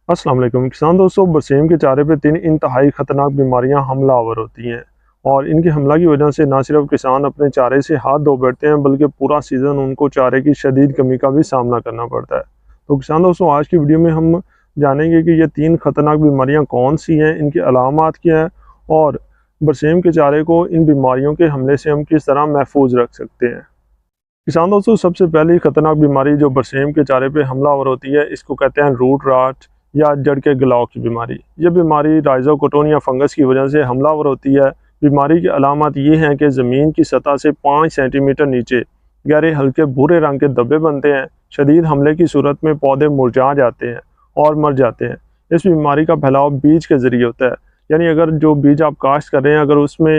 अस्सलाम वालेकुम किसान दोस्तों। बरसीम के चारे पे 3 इंतहाई ख़तरनाक बीमारियां हमला आवर होती हैं और इनके हमला की वजह से ना सिर्फ किसान अपने चारे से हाथ धो बैठते हैं बल्कि पूरा सीज़न उनको चारे की शदीद कमी का भी सामना करना पड़ता है। तो किसान दोस्तों, आज की वीडियो में हम जानेंगे कि ये 3 ख़तरनाक बीमारियां कौन सी हैं, इनकी अलामात क्या हैं और बरसीम के चारे को इन बीमारियों के हमले से हम किस तरह महफूज रख सकते हैं। किसान दोस्तों, सबसे पहली खतरनाक बीमारी जो बरसीम के चारे पे हमलावर होती है, इसको कहते हैं रूट राट या जड़ के घिलाव की बीमारी। ये बीमारी राइजोकोटोन या फंगस की वजह से हमलावर होती है। बीमारी की अलामत ये हैं कि ज़मीन की सतह से 5 सेंटीमीटर नीचे गहरे हल्के भूरे रंग के धब्बे बनते हैं। शदीद हमले की सूरत में पौधे मुरझा जाते हैं और मर जाते हैं। इस बीमारी का फैलाव बीज के ज़रिए होता है, यानी अगर जो बीज आप काश्त कर रहे हैं, अगर उसमें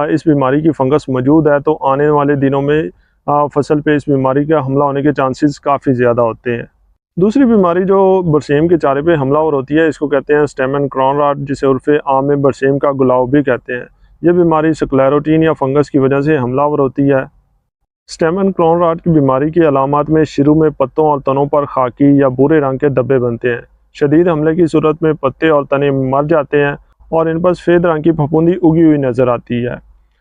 इस बीमारी की फंगस मौजूद है तो आने वाले दिनों में फसल पे इस बीमारी का हमला होने के चांसेस काफ़ी ज़्यादा होते हैं। दूसरी बीमारी जो बरसीम के चारे पे हमलावर होती है, इसको कहते हैं स्टेम एंड क्राउन रॉट, जिसे उर्फ़े आम में बरसीम का गुलाव भी कहते हैं। ये बीमारी स्क्लेरोटीन या फंगस की वजह से हमलावर होती है। स्टेम एंड क्राउन रॉट की बीमारी की अलामत में शुरू में पत्तों और तनों पर खाकी या भूरे रंग के धब्बे बनते हैं। शदीद हमले की सूरत में पत्ते और तने मर जाते हैं और इन पर सफ़ेद रंग की फफूंदी उगी हुई नज़र आती है।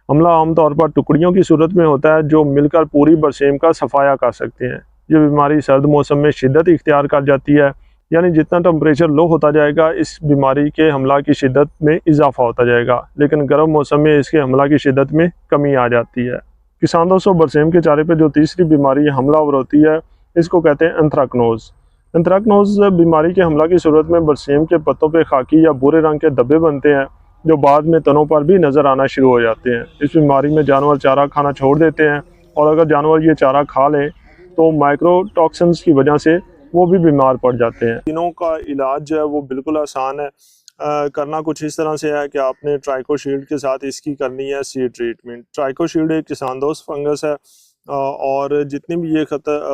हमला आमतौर पर टुकड़ियों की सूरत में होता है जो मिलकर पूरी बरसीम का सफाया कर सकते हैं। ये बीमारी सर्द मौसम में शिद्दत इख्तियार कर जाती है, यानी जितना टेम्परेचर लो होता जाएगा इस बीमारी के हमला की शिद्दत में इजाफा होता जाएगा, लेकिन गर्म मौसम में इसके हमला की शिद्दत में कमी आ जाती है। किसान दोस्तों, बरसीम के चारे पर जो तीसरी बीमारी हमलावर होती है, इसको कहते हैं एंथ्रेक्नोज। एंथ्रेक्नोज बीमारी के हमला की सूरत में बरसीम के पत्तों पर खाकी या भूरे रंग के धब्बे बनते हैं जो बाद में तनों पर भी नज़र आना शुरू हो जाते हैं। इस बीमारी में जानवर चारा खाना छोड़ देते हैं और अगर जानवर ये चारा खा लें तो माइक्रोटॉक्सिन्स की वजह से वो भी बीमार पड़ जाते हैं। तीनों का इलाज जो है वो बिल्कुल आसान है। करना कुछ इस तरह से है कि आपने ट्राइकोशील्ड के साथ इसकी करनी है सीड ट्रीटमेंट। ट्राइकोशील्ड एक किसान दोस्त फंगस है और जितनी भी ये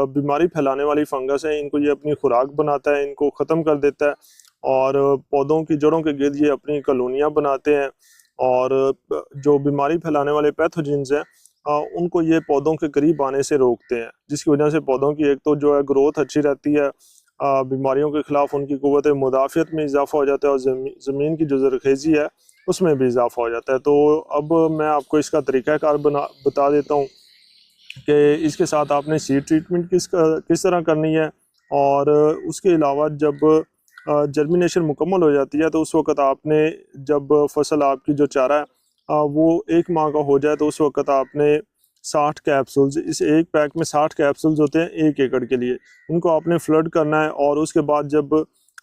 बीमारी फैलाने वाली फंगस है, इनको ये अपनी खुराक बनाता है, इनको ख़त्म कर देता है और पौधों की जड़ों के गिर्द ये अपनी कॉलोनियाँ बनाते हैं और जो बीमारी फैलाने वाले पैथोजेंस हैं उनको ये पौधों के करीब आने से रोकते हैं, जिसकी वजह से पौधों की एक तो जो है ग्रोथ अच्छी रहती है, बीमारियों के ख़िलाफ़ उनकी क़ुव्वत मुदाफ़ियत में इजाफ़ा हो जाता है और ज़मीन की जो ज़रख़ेज़ी है उसमें भी इजाफ़ा हो जाता है। तो अब मैं आपको इसका तरीक़ाकार बता देता हूँ कि इसके साथ आपने सीड ट्रीटमेंट किस तरह करनी है और उसके अलावा जब जर्मिनेशन मुकम्मल हो जाती है तो उस वक़्त आपने, जब फसल आपकी जो चारा है वो 1 माह का हो जाए, तो उस वक़्त आपने 60 कैप्सूल्स, इस एक पैक में 60 कैप्सूल्स होते हैं 1 एकड़ के लिए, उनको आपने फ्लड करना है और उसके बाद जब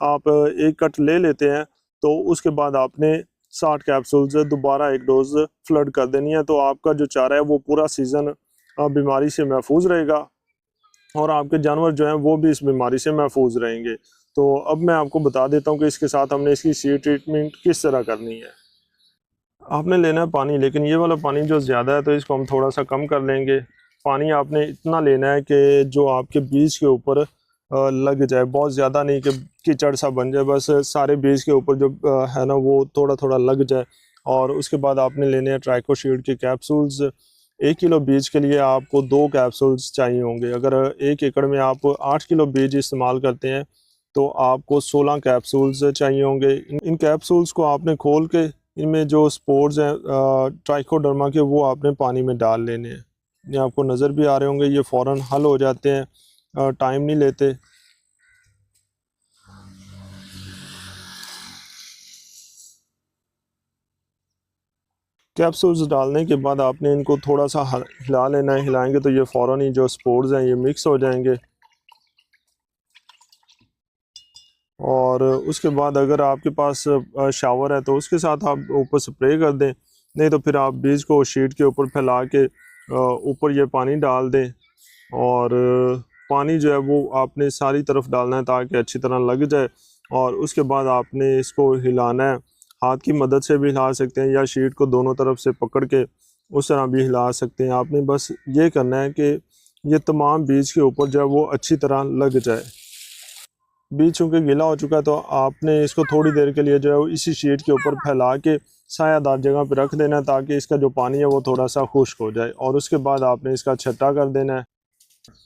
आप 1 कट ले लेते हैं तो उसके बाद आपने 60 कैप्सूल्स दोबारा 1 डोज़ फ्लड कर देनी है। तो आपका जो चारा है वो पूरा सीज़न बीमारी से महफूज रहेगा और आपके जानवर जो हैं वो भी इस बीमारी से महफूज रहेंगे। तो अब मैं आपको बता देता हूँ कि इसके साथ हमने इसकी सीड ट्रीटमेंट किस तरह करनी है। आपने लेना है पानी, लेकिन ये वाला पानी जो ज़्यादा है तो इसको हम थोड़ा सा कम कर लेंगे। पानी आपने इतना लेना है कि जो आपके बीज के ऊपर लग जाए, बहुत ज़्यादा नहीं कि कीचड़ सा बन जाए, बस सारे बीज के ऊपर जो है ना वो थोड़ा थोड़ा लग जाए। और उसके बाद आपने लेने हैं ट्राइकोशील्ड के कैप्सूल्स। 1 किलो बीज के लिए आपको 2 कैप्सूल्स चाहिए होंगे। अगर 1 एकड़ में आप 8 किलो बीज इस्तेमाल करते हैं तो आपको 16 कैप्सूल्स चाहिए होंगे। इन कैप्सूल्स को आपने खोल के इनमें जो स्पोर्स हैं ट्राइकोडर्मा के, वो आपने पानी में डाल लेने हैं। ये आपको नज़र भी आ रहे होंगे, ये फ़ौरन हल हो जाते हैं, टाइम नहीं लेते। कैप्सूल्स डालने के बाद आपने इनको थोड़ा सा हिला लेना है। हिलाएंगे तो ये फ़ौरन ही जो स्पोर्स हैं ये मिक्स हो जाएंगे और उसके बाद अगर आपके पास शावर है तो उसके साथ आप ऊपर स्प्रे कर दें, नहीं तो फिर आप बीज को शीट के ऊपर फैला के ऊपर ये पानी डाल दें और पानी जो है वो आपने सारी तरफ डालना है ताकि अच्छी तरह लग जाए। और उसके बाद आपने इसको हिलाना है, हाथ की मदद से भी हिला सकते हैं या शीट को दोनों तरफ से पकड़ के उस तरह भी हिला सकते हैं। आपने बस ये करना है कि ये तमाम बीज के ऊपर जो है वो अच्छी तरह लग जाए। बीज चूँकि गीला हो चुका है तो आपने इसको थोड़ी देर के लिए जो है इसी शीट के ऊपर फैला के सायादार जगह पे रख देना है ताकि इसका जो पानी है वो थोड़ा सा खुश्क हो जाए और उसके बाद आपने इसका छट्टा कर देना है।